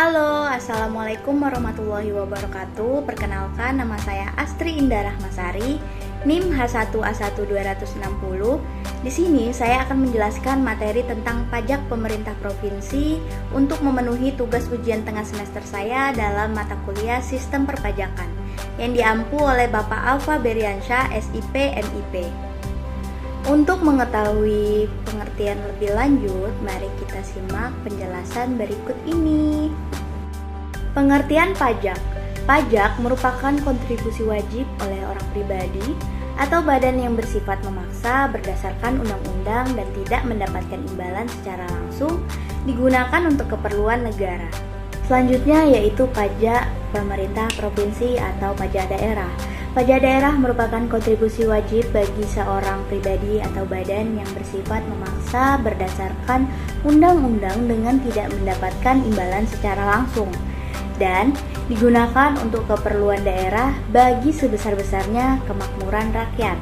Halo, Assalamualaikum warahmatullahi wabarakatuh. Perkenalkan, nama saya Astri Indah Rahmasari, NIM H1A1 260. Di sini saya akan menjelaskan materi tentang pajak pemerintah provinsi untuk memenuhi tugas ujian tengah semester saya dalam mata kuliah Sistem Perpajakan yang diampu oleh Bapak Alfa Beriansyah, SIP, MIP. Untuk mengetahui pengertian lebih lanjut, mari kita simak penjelasan berikut ini. Pengertian pajak. Pajak merupakan kontribusi wajib oleh orang pribadi atau badan yang bersifat memaksa berdasarkan undang-undang dan tidak mendapatkan imbalan secara langsung digunakan untuk keperluan negara. Selanjutnya yaitu pajak pemerintah provinsi atau pajak daerah. Pajak daerah merupakan kontribusi wajib bagi seorang pribadi atau badan yang bersifat memaksa berdasarkan undang-undang dengan tidak mendapatkan imbalan secara langsung dan digunakan untuk keperluan daerah bagi sebesar-besarnya kemakmuran rakyat.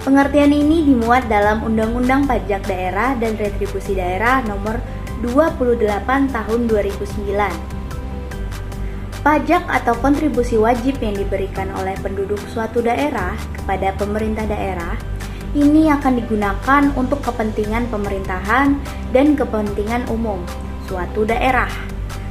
Pengertian ini dimuat dalam Undang-Undang Pajak Daerah dan Retribusi Daerah Nomor 28 Tahun 2009. Pajak atau kontribusi wajib yang diberikan oleh penduduk suatu daerah kepada pemerintah daerah ini akan digunakan untuk kepentingan pemerintahan dan kepentingan umum suatu daerah.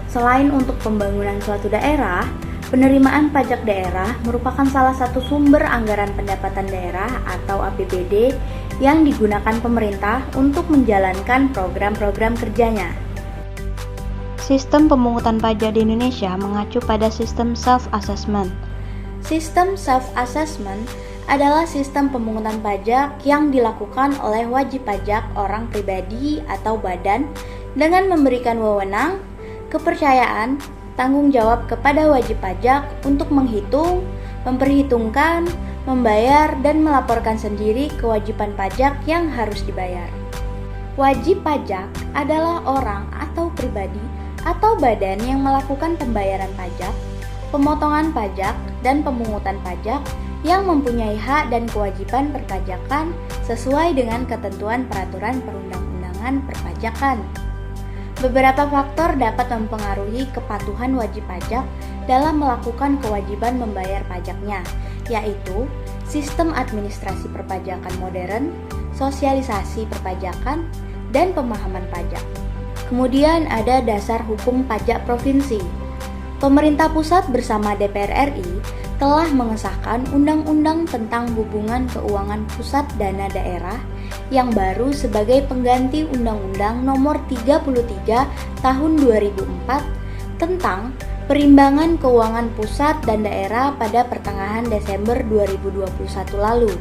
Selain untuk pembangunan suatu daerah, penerimaan pajak daerah merupakan salah satu sumber anggaran pendapatan daerah atau APBD yang digunakan pemerintah untuk menjalankan program-program kerjanya. Sistem pemungutan pajak di Indonesia mengacu pada sistem self-assessment. Sistem self-assessment adalah sistem pemungutan pajak yang dilakukan oleh wajib pajak orang pribadi atau badan dengan memberikan wewenang, kepercayaan, tanggung jawab kepada wajib pajak untuk menghitung, memperhitungkan, membayar, dan melaporkan sendiri kewajiban pajak yang harus dibayar. Wajib pajak adalah orang atau pribadi atau badan yang melakukan pembayaran pajak, pemotongan pajak, dan pemungutan pajak yang mempunyai hak dan kewajiban perpajakan sesuai dengan ketentuan peraturan perundang-undangan perpajakan. Beberapa faktor dapat mempengaruhi kepatuhan wajib pajak dalam melakukan kewajiban membayar pajaknya, yaitu sistem administrasi perpajakan modern, sosialisasi perpajakan, dan pemahaman pajak. Kemudian ada dasar hukum pajak provinsi. Pemerintah pusat bersama DPR RI telah mengesahkan Undang-Undang tentang Hubungan Keuangan Pusat Dana Daerah yang baru sebagai pengganti Undang-Undang Nomor 33 Tahun 2004 tentang Perimbangan Keuangan Pusat dan Daerah pada pertengahan Desember 2021 lalu,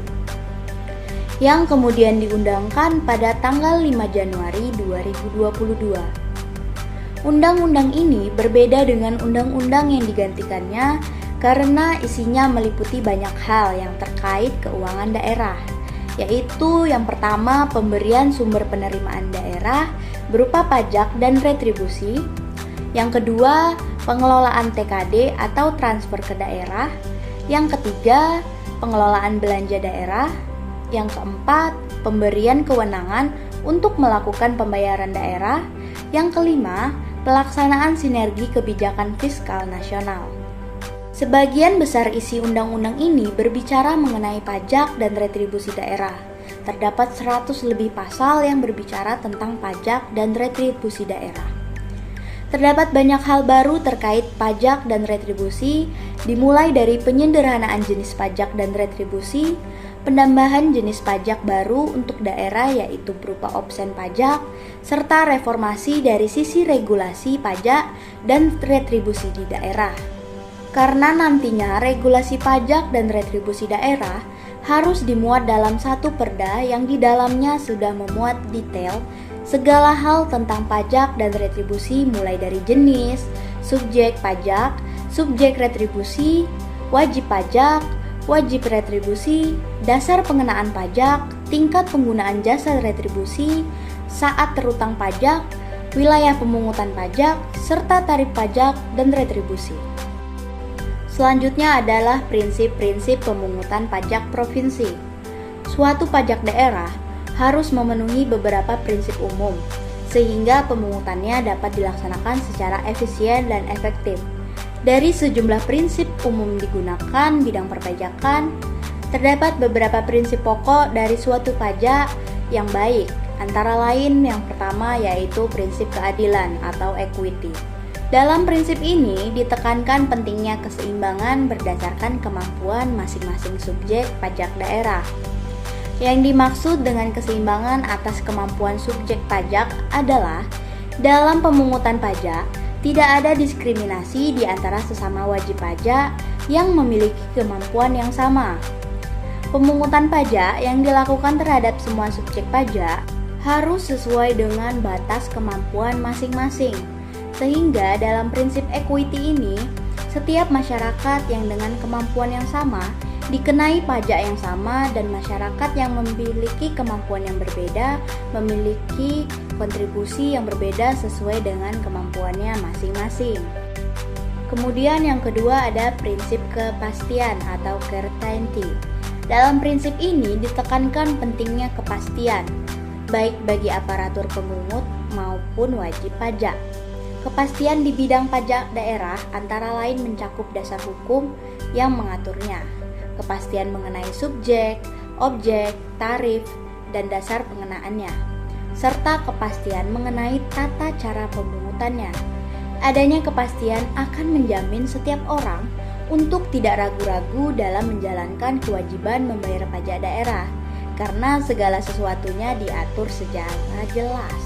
yang kemudian diundangkan pada tanggal 5 Januari 2022. Undang-undang ini berbeda dengan undang-undang yang digantikannya karena isinya meliputi banyak hal yang terkait keuangan daerah, yaitu yang pertama pemberian sumber penerimaan daerah berupa pajak dan retribusi, yang kedua pengelolaan TKD atau transfer ke daerah, yang ketiga pengelolaan belanja daerah, yang keempat, pemberian kewenangan untuk melakukan pembayaran daerah. Yang kelima, pelaksanaan sinergi kebijakan fiskal nasional. Sebagian besar isi undang-undang ini berbicara mengenai pajak dan retribusi daerah. Terdapat 100 lebih pasal yang berbicara tentang pajak dan retribusi daerah. Terdapat banyak hal baru terkait pajak dan retribusi, dimulai dari penyederhanaan jenis pajak dan retribusi, penambahan jenis pajak baru untuk daerah yaitu berupa opsen pajak, serta reformasi dari sisi regulasi pajak dan retribusi di daerah. Karena nantinya regulasi pajak dan retribusi daerah harus dimuat dalam satu perda yang di dalamnya sudah memuat detail segala hal tentang pajak dan retribusi mulai dari jenis, subjek pajak, subjek retribusi, wajib pajak, wajib retribusi, dasar pengenaan pajak, tingkat penggunaan jasa retribusi, saat terutang pajak, wilayah pemungutan pajak, serta tarif pajak dan retribusi. Selanjutnya adalah prinsip-prinsip pemungutan pajak provinsi. Suatu pajak daerah harus memenuhi beberapa prinsip umum, sehingga pemungutannya dapat dilaksanakan secara efisien dan efektif. Dari sejumlah prinsip umum digunakan bidang perpajakan, terdapat beberapa prinsip pokok dari suatu pajak yang baik. Antara lain yang pertama yaitu prinsip keadilan atau equity. Dalam prinsip ini ditekankan pentingnya keseimbangan berdasarkan kemampuan masing-masing subjek pajak daerah. Yang dimaksud dengan keseimbangan atas kemampuan subjek pajak adalah dalam pemungutan pajak tidak ada diskriminasi di antara sesama wajib pajak yang memiliki kemampuan yang sama. Pemungutan pajak yang dilakukan terhadap semua subjek pajak harus sesuai dengan batas kemampuan masing-masing. Sehingga dalam prinsip equity ini, setiap masyarakat yang dengan kemampuan yang sama dikenai pajak yang sama dan masyarakat yang memiliki kemampuan yang berbeda memiliki kontribusi yang berbeda sesuai dengan kemampuannya masing-masing. Kemudian yang kedua ada prinsip kepastian atau certainty. Dalam prinsip ini ditekankan pentingnya kepastian, baik bagi aparatur pemungut maupun wajib pajak. Kepastian di bidang pajak daerah antara lain mencakup dasar hukum yang mengaturnya, kepastian mengenai subjek, objek, tarif, dan dasar pengenaannya, serta kepastian mengenai tata cara pemungutannya. Adanya kepastian akan menjamin setiap orang untuk tidak ragu-ragu dalam menjalankan kewajiban membayar pajak daerah, karena segala sesuatunya diatur secara jelas.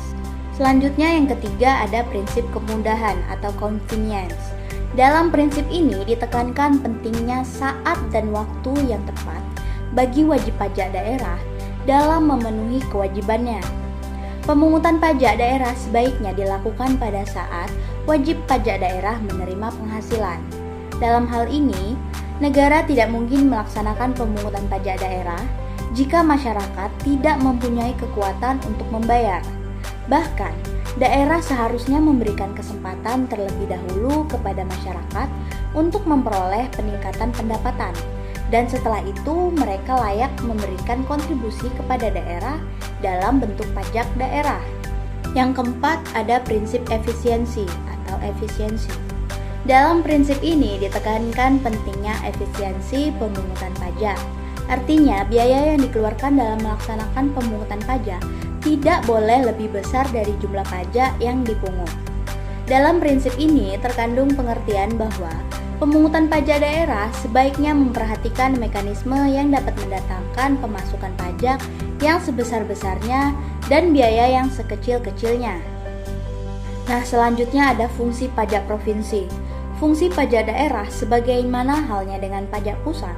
Selanjutnya yang ketiga ada prinsip kemudahan atau convenience. Dalam prinsip ini ditekankan pentingnya saat dan waktu yang tepat bagi wajib pajak daerah dalam memenuhi kewajibannya. Pemungutan pajak daerah sebaiknya dilakukan pada saat wajib pajak daerah menerima penghasilan. Dalam hal ini, negara tidak mungkin melaksanakan pemungutan pajak daerah jika masyarakat tidak mempunyai kekuatan untuk membayar. Bahkan, daerah seharusnya memberikan kesempatan terlebih dahulu kepada masyarakat untuk memperoleh peningkatan pendapatan, dan setelah itu mereka layak memberikan kontribusi kepada daerah dalam bentuk pajak daerah. Yang keempat ada prinsip efisiensi atau efisiensi. Dalam prinsip ini ditekankan pentingnya efisiensi pemungutan pajak. Artinya, biaya yang dikeluarkan dalam melaksanakan pemungutan pajak tidak boleh lebih besar dari jumlah pajak yang dipungut. Dalam prinsip ini terkandung pengertian bahwa pemungutan pajak daerah sebaiknya memperhatikan mekanisme yang dapat mendatangkan pemasukan pajak yang sebesar-besarnya dan biaya yang sekecil-kecilnya. Nah, selanjutnya ada fungsi pajak provinsi. Fungsi pajak daerah sebagaimana halnya dengan pajak pusat.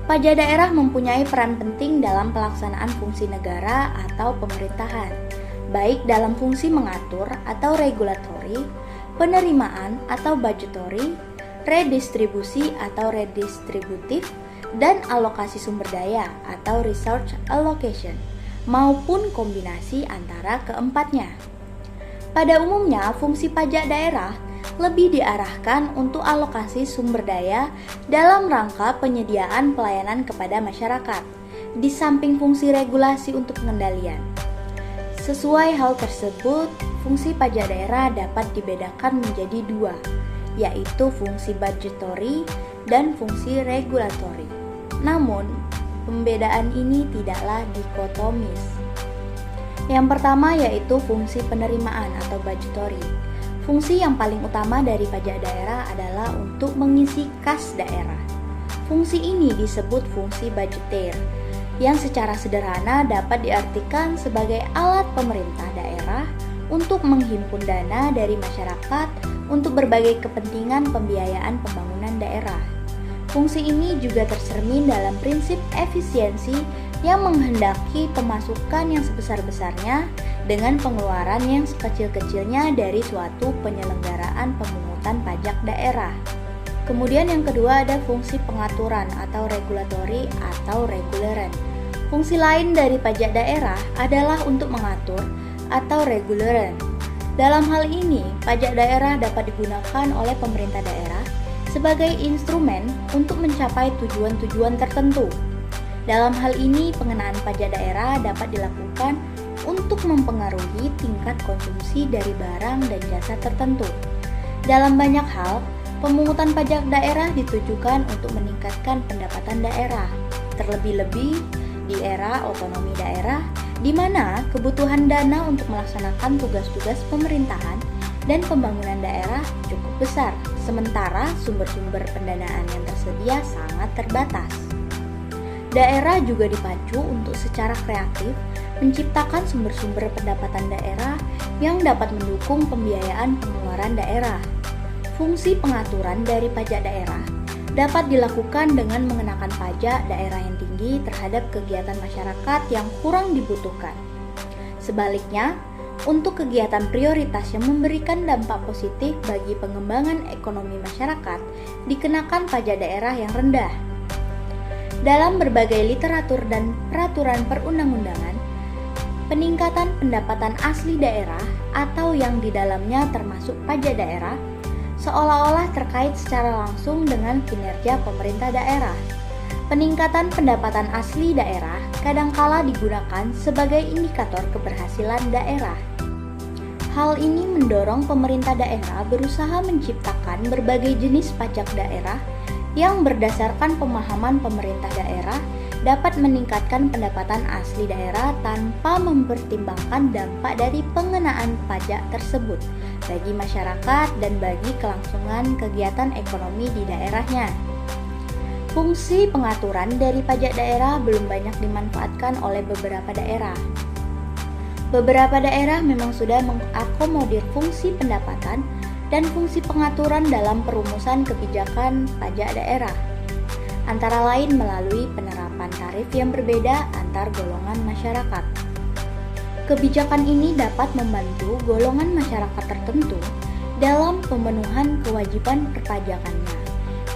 Pajak daerah mempunyai peran penting dalam pelaksanaan fungsi negara atau pemerintahan, baik dalam fungsi mengatur atau regulatory, penerimaan atau budgetary, redistribusi atau redistributif, dan alokasi sumber daya atau resource allocation, maupun kombinasi antara keempatnya. Pada umumnya, fungsi pajak daerah lebih diarahkan untuk alokasi sumber daya dalam rangka penyediaan pelayanan kepada masyarakat, di samping fungsi regulasi untuk pengendalian. Sesuai hal tersebut, fungsi pajak daerah dapat dibedakan menjadi dua, yaitu fungsi budgetary dan fungsi regulatory. Namun, pembedaan ini tidaklah dikotomis. Yang pertama yaitu fungsi penerimaan atau budgetary. Fungsi yang paling utama dari pajak daerah adalah untuk mengisi kas daerah. Fungsi ini disebut fungsi budgeter, yang secara sederhana dapat diartikan sebagai alat pemerintah daerah untuk menghimpun dana dari masyarakat untuk berbagai kepentingan pembiayaan pembangunan daerah. Fungsi ini juga tercermin dalam prinsip efisiensi yang menghendaki pemasukan yang sebesar-besarnya dengan pengeluaran yang sekecil-kecilnya dari suatu penyelenggaraan pemungutan pajak daerah. Kemudian yang kedua ada fungsi pengaturan atau regulatory atau reguleran. Fungsi lain dari pajak daerah adalah untuk mengatur atau reguleran. Dalam hal ini, pajak daerah dapat digunakan oleh pemerintah daerah sebagai instrumen untuk mencapai tujuan-tujuan tertentu. Dalam hal ini, pengenaan pajak daerah dapat dilakukan untuk untuk mempengaruhi tingkat konsumsi dari barang dan jasa tertentu. Dalam banyak hal, pemungutan pajak daerah ditujukan untuk meningkatkan pendapatan daerah, terlebih-lebih di era otonomi daerah, di mana kebutuhan dana untuk melaksanakan tugas-tugas pemerintahan dan pembangunan daerah cukup besar, sementara sumber-sumber pendanaan yang tersedia sangat terbatas. Daerah juga dipacu untuk secara kreatif menciptakan sumber-sumber pendapatan daerah yang dapat mendukung pembiayaan pengeluaran daerah. Fungsi pengaturan dari pajak daerah dapat dilakukan dengan mengenakan pajak daerah yang tinggi terhadap kegiatan masyarakat yang kurang dibutuhkan. Sebaliknya, untuk kegiatan prioritas yang memberikan dampak positif bagi pengembangan ekonomi masyarakat, dikenakan pajak daerah yang rendah. Dalam berbagai literatur dan peraturan perundang-undangan, peningkatan pendapatan asli daerah atau yang di dalamnya termasuk pajak daerah seolah-olah terkait secara langsung dengan kinerja pemerintah daerah. Peningkatan pendapatan asli daerah kadangkala digunakan sebagai indikator keberhasilan daerah. Hal ini mendorong pemerintah daerah berusaha menciptakan berbagai jenis pajak daerah yang berdasarkan pemahaman pemerintah daerah dapat meningkatkan pendapatan asli daerah tanpa mempertimbangkan dampak dari pengenaan pajak tersebut bagi masyarakat dan bagi kelangsungan kegiatan ekonomi di daerahnya. Fungsi pengaturan dari pajak daerah belum banyak dimanfaatkan oleh beberapa daerah. Beberapa daerah memang sudah mengakomodir fungsi pendapatan dan fungsi pengaturan dalam perumusan kebijakan pajak daerah, antara lain melalui penerapan tarif yang berbeda antar golongan masyarakat. Kebijakan ini dapat membantu golongan masyarakat tertentu dalam pemenuhan kewajiban perpajakannya,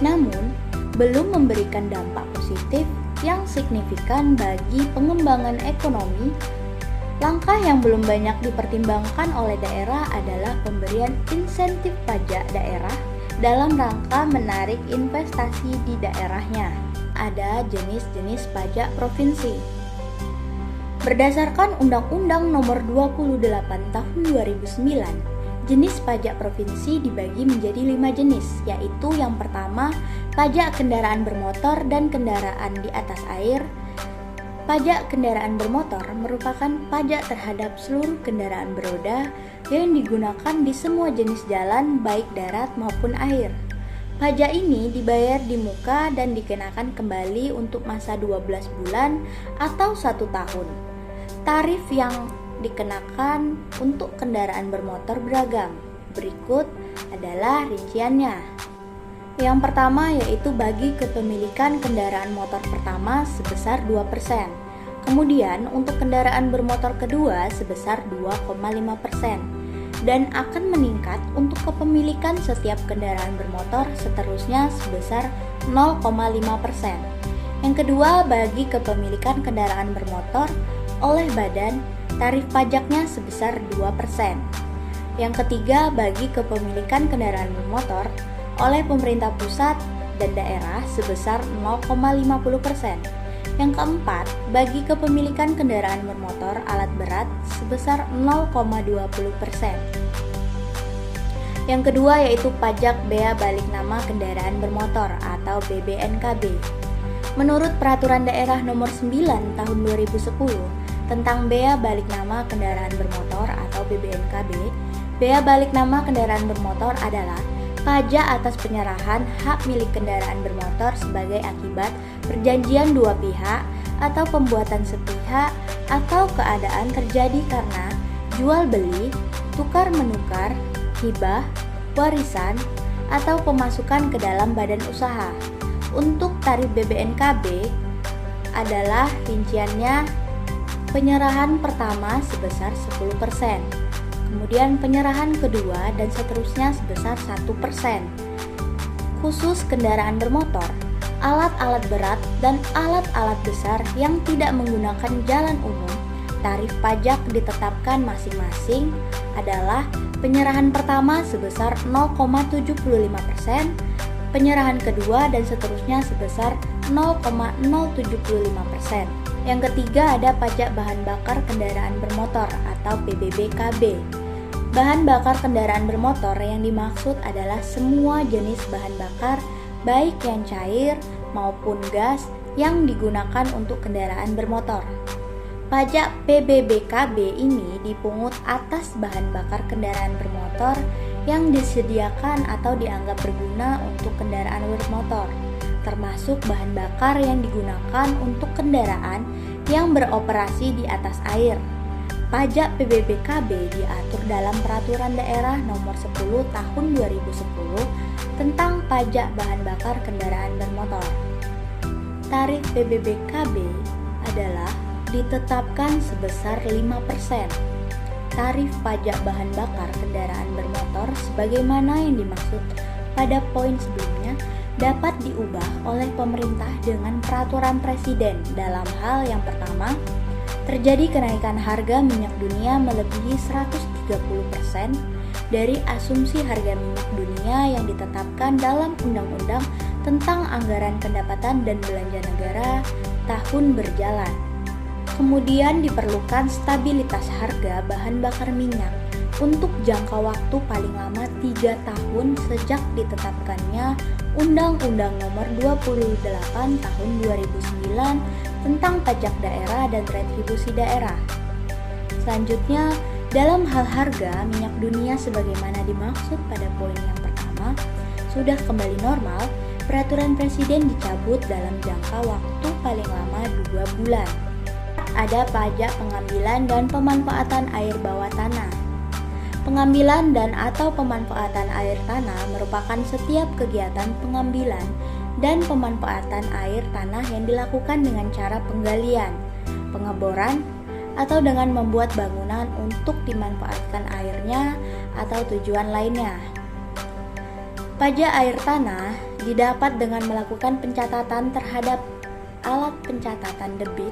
namun belum memberikan dampak positif yang signifikan bagi pengembangan ekonomi. Langkah yang belum banyak dipertimbangkan oleh daerah adalah pemberian insentif pajak daerah dalam rangka menarik investasi di daerahnya. Ada jenis-jenis pajak provinsi. Berdasarkan Undang-Undang Nomor 28 Tahun 2009, jenis pajak provinsi dibagi menjadi 5 jenis, yaitu yang pertama, pajak kendaraan bermotor dan kendaraan di atas air. Pajak kendaraan bermotor merupakan pajak terhadap seluruh kendaraan beroda yang digunakan di semua jenis jalan baik darat maupun air. Pajak ini dibayar di muka dan dikenakan kembali untuk masa 12 bulan atau 1 tahun. Tarif yang dikenakan untuk kendaraan bermotor beragam. Berikut adalah rinciannya. Yang pertama yaitu bagi kepemilikan kendaraan motor pertama sebesar 2%. Kemudian untuk kendaraan bermotor kedua sebesar 2,5%. Dan akan meningkat untuk kepemilikan setiap kendaraan bermotor seterusnya sebesar 0,5%. Yang kedua bagi kepemilikan kendaraan bermotor oleh badan, tarif pajaknya sebesar 2%. Yang ketiga bagi kepemilikan kendaraan bermotor oleh pemerintah pusat dan daerah sebesar 0,50%. Yang keempat, bagi kepemilikan kendaraan bermotor alat berat sebesar 0,20%. Yang kedua yaitu pajak bea balik nama kendaraan bermotor atau BBNKB. Menurut Peraturan Daerah Nomor 9 Tahun 2010 tentang bea balik nama kendaraan bermotor atau BBNKB, bea balik nama kendaraan bermotor adalah pajak atas penyerahan hak milik kendaraan bermotor sebagai akibat perjanjian dua pihak atau pembuatan sepihak atau keadaan terjadi karena jual beli, tukar menukar, hibah, warisan, atau pemasukan ke dalam badan usaha. Untuk tarif BBNKB adalah rinciannya penyerahan pertama sebesar 10%. Kemudian penyerahan kedua dan seterusnya sebesar 1%. Khusus kendaraan bermotor, alat-alat berat dan alat-alat besar yang tidak menggunakan jalan umum, tarif pajak ditetapkan masing-masing adalah penyerahan pertama sebesar 0,75%, penyerahan kedua dan seterusnya sebesar 0,075%. Yang ketiga ada pajak bahan bakar kendaraan bermotor atau PBBKB. Bahan bakar kendaraan bermotor yang dimaksud adalah semua jenis bahan bakar, baik yang cair maupun gas yang digunakan untuk kendaraan bermotor. Pajak PBBKB ini dipungut atas bahan bakar kendaraan bermotor yang disediakan atau dianggap berguna untuk kendaraan bermotor, termasuk bahan bakar yang digunakan untuk kendaraan yang beroperasi di atas air. Pajak PBBKB diatur dalam Peraturan Daerah Nomor 10 Tahun 2010 tentang pajak bahan bakar kendaraan bermotor. Tarif PBBKB adalah ditetapkan sebesar 5%. Tarif pajak bahan bakar kendaraan bermotor sebagaimana yang dimaksud pada poin sebelumnya dapat diubah oleh pemerintah dengan peraturan presiden dalam hal yang pertama, terjadi kenaikan harga minyak dunia melebihi 130% dari asumsi harga minyak dunia yang ditetapkan dalam Undang-Undang tentang Anggaran Pendapatan dan Belanja Negara tahun berjalan. Kemudian diperlukan stabilitas harga bahan bakar minyak untuk jangka waktu paling lama 3 tahun sejak ditetapkannya Undang-Undang Nomor 28 Tahun 2009 tentang pajak daerah dan retribusi daerah. Selanjutnya, dalam hal harga minyak dunia sebagaimana dimaksud pada poin yang pertama, sudah kembali normal, peraturan presiden dicabut dalam jangka waktu paling lama 2 bulan. Ada pajak pengambilan dan pemanfaatan air bawah tanah. Pengambilan dan atau pemanfaatan air tanah merupakan setiap kegiatan pengambilan dan pemanfaatan air tanah yang dilakukan dengan cara penggalian, pengeboran, atau dengan membuat bangunan untuk dimanfaatkan airnya atau tujuan lainnya. Pajak air tanah didapat dengan melakukan pencatatan terhadap alat pencatatan debit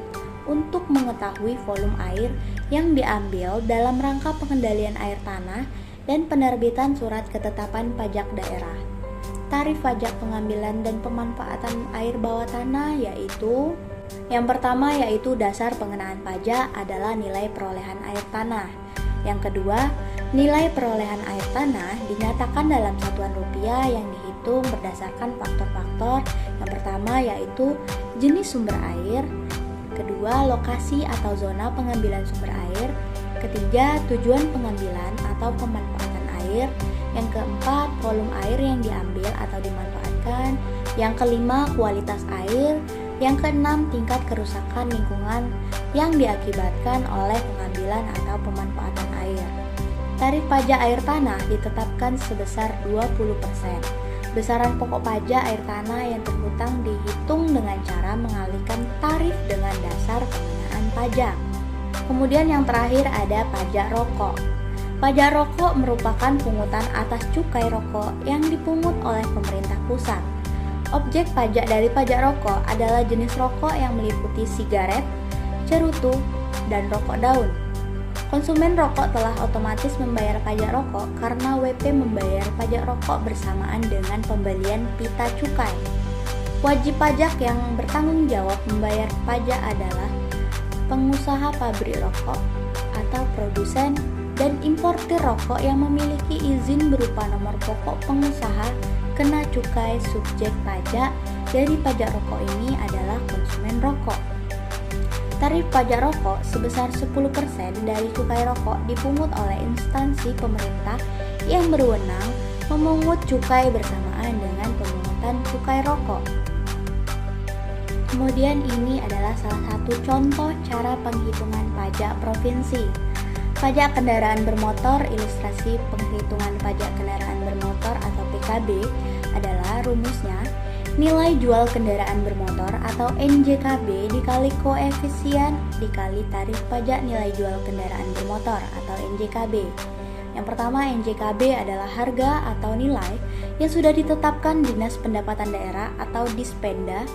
untuk mengetahui volume air yang diambil dalam rangka pengendalian air tanah dan penerbitan surat ketetapan pajak daerah. Tarif pajak pengambilan dan pemanfaatan air bawah tanah yaitu yang pertama yaitu dasar pengenaan pajak adalah nilai perolehan air tanah. Yang kedua, nilai perolehan air tanah dinyatakan dalam satuan rupiah yang dihitung berdasarkan faktor-faktor. Yang pertama yaitu jenis sumber air, kedua lokasi atau zona pengambilan sumber air, ketiga tujuan pengambilan atau pemanfaatan air, yang keempat volume air yang diambil atau dimanfaatkan, yang kelima kualitas air, yang keenam tingkat kerusakan lingkungan yang diakibatkan oleh pengambilan atau pemanfaatan air. Tarif pajak air tanah ditetapkan sebesar 20%. Besaran pokok pajak air tanah yang terhutang dihitung dengan cara mengalihkan tarif dengan dasar pengenaan pajak. Kemudian yang terakhir ada pajak rokok. Pajak rokok merupakan pungutan atas cukai rokok yang dipungut oleh pemerintah pusat. Objek pajak dari pajak rokok adalah jenis rokok yang meliputi sigaret, cerutu, dan rokok daun. Konsumen rokok telah otomatis membayar pajak rokok karena WP membayar pajak rokok bersamaan dengan pembelian pita cukai. Wajib pajak yang bertanggung jawab membayar pajak adalah pengusaha pabrik rokok atau produsen dan importir rokok yang memiliki izin berupa nomor pokok pengusaha kena cukai subjek pajak dari pajak rokok ini adalah konsumen rokok. Tarif pajak rokok sebesar 10% dari cukai rokok dipungut oleh instansi pemerintah yang berwenang memungut cukai bersamaan dengan pemungutan cukai rokok. Kemudian ini adalah salah satu contoh cara penghitungan pajak provinsi. Pajak kendaraan bermotor, ilustrasi penghitungan pajak kendaraan bermotor atau PKB adalah rumusnya nilai jual kendaraan bermotor atau NJKB dikali koefisien dikali tarif pajak nilai jual kendaraan bermotor atau NJKB. Yang pertama, NJKB adalah harga atau nilai yang sudah ditetapkan Dinas Pendapatan Daerah atau Dispenda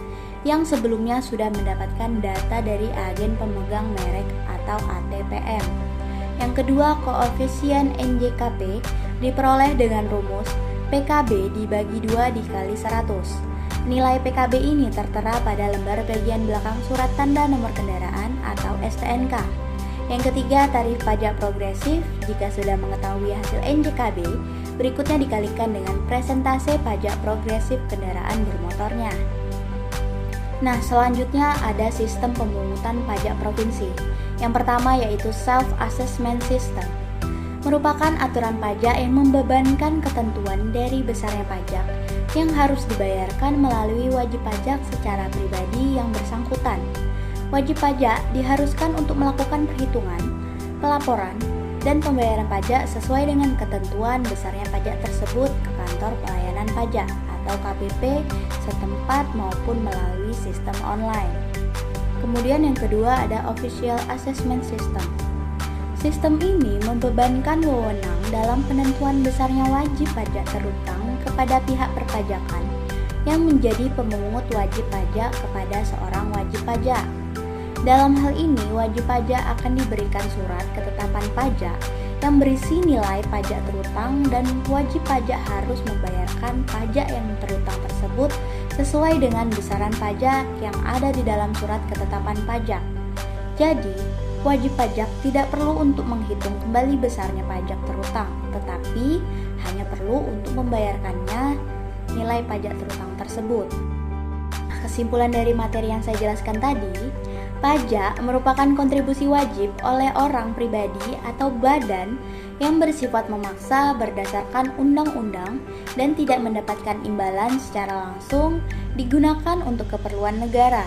yang sebelumnya sudah mendapatkan data dari agen pemegang merek atau ATPM. Yang kedua, koefisien NJKP diperoleh dengan rumus PKB dibagi 2 dikali 100. Nilai PKB ini tertera pada lembar bagian belakang surat tanda nomor kendaraan atau STNK. Yang ketiga, tarif pajak progresif. Jika sudah mengetahui hasil NJKB, berikutnya dikalikan dengan persentase pajak progresif kendaraan bermotornya. Nah, selanjutnya ada sistem pemungutan pajak provinsi. Yang pertama yaitu Self-Assessment System. Merupakan aturan pajak yang membebankan ketentuan dari besarnya pajak yang harus dibayarkan melalui wajib pajak secara pribadi yang bersangkutan. Wajib pajak diharuskan untuk melakukan perhitungan, pelaporan, dan pembayaran pajak sesuai dengan ketentuan besarnya pajak tersebut ke kantor pelayanan pajak atau KPP setempat maupun melalui sistem online. Kemudian yang kedua ada Official Assessment System. Sistem ini membebankan wewenang dalam penentuan besarnya wajib pajak terutang kepada pihak perpajakan yang menjadi pemungut wajib pajak kepada seorang wajib pajak. Dalam hal ini, wajib pajak akan diberikan surat ketetapan pajak yang berisi nilai pajak terutang dan wajib pajak harus membayarkan pajak yang terutang tersebut sesuai dengan besaran pajak yang ada di dalam surat ketetapan pajak. Jadi, wajib pajak tidak perlu untuk menghitung kembali besarnya pajak terutang, tetapi hanya perlu untuk membayarkannya nilai pajak terutang tersebut. Kesimpulan dari materi yang saya jelaskan tadi, pajak merupakan kontribusi wajib oleh orang pribadi atau badan yang bersifat memaksa berdasarkan undang-undang dan tidak mendapatkan imbalan secara langsung digunakan untuk keperluan negara.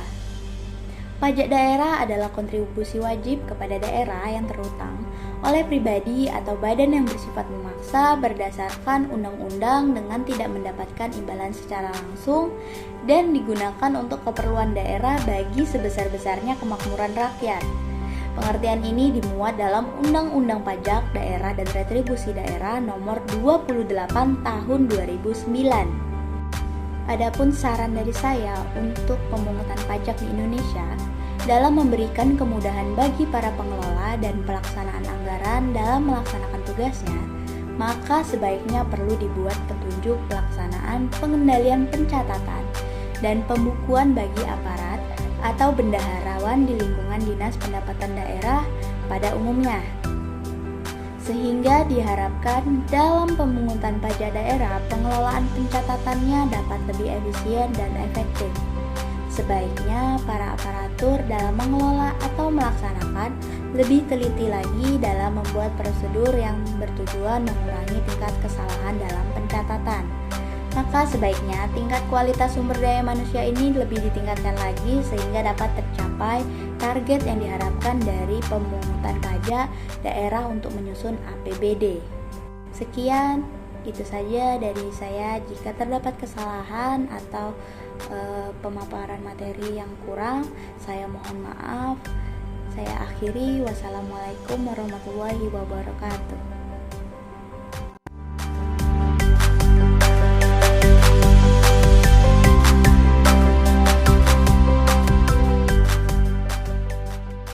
Pajak daerah adalah kontribusi wajib kepada daerah yang terutang oleh pribadi atau badan yang bersifat memaksa berdasarkan undang-undang dengan tidak mendapatkan imbalan secara langsung dan digunakan untuk keperluan daerah bagi sebesar-besarnya kemakmuran rakyat. Pengertian ini dimuat dalam Undang-Undang Pajak Daerah dan Retribusi Daerah Nomor 28 Tahun 2009. Adapun saran dari saya untuk pemungutan pajak di Indonesia dalam memberikan kemudahan bagi para pengelola dan pelaksanaan anggaran dalam melaksanakan tugasnya, maka sebaiknya perlu dibuat petunjuk pelaksanaan pengendalian pencatatan dan pembukuan bagi aparat atau bendaharawan di lingkungan Dinas Pendapatan Daerah pada umumnya. Sehingga diharapkan dalam pemungutan pajak daerah pengelolaan pencatatannya dapat lebih efisien dan efektif. Sebaiknya para aparatur dalam mengelola atau melaksanakan lebih teliti lagi dalam membuat prosedur yang bertujuan mengurangi tingkat kesalahan dalam pencatatan. Maka sebaiknya tingkat kualitas sumber daya manusia ini lebih ditingkatkan lagi sehingga dapat tercapai target yang diharapkan dari pemungutan pajak daerah untuk menyusun APBD. Sekian, itu saja dari saya. Jika terdapat kesalahan atau pemaparan materi yang kurang, saya mohon maaf. Saya akhiri. Wassalamualaikum warahmatullahi wabarakatuh.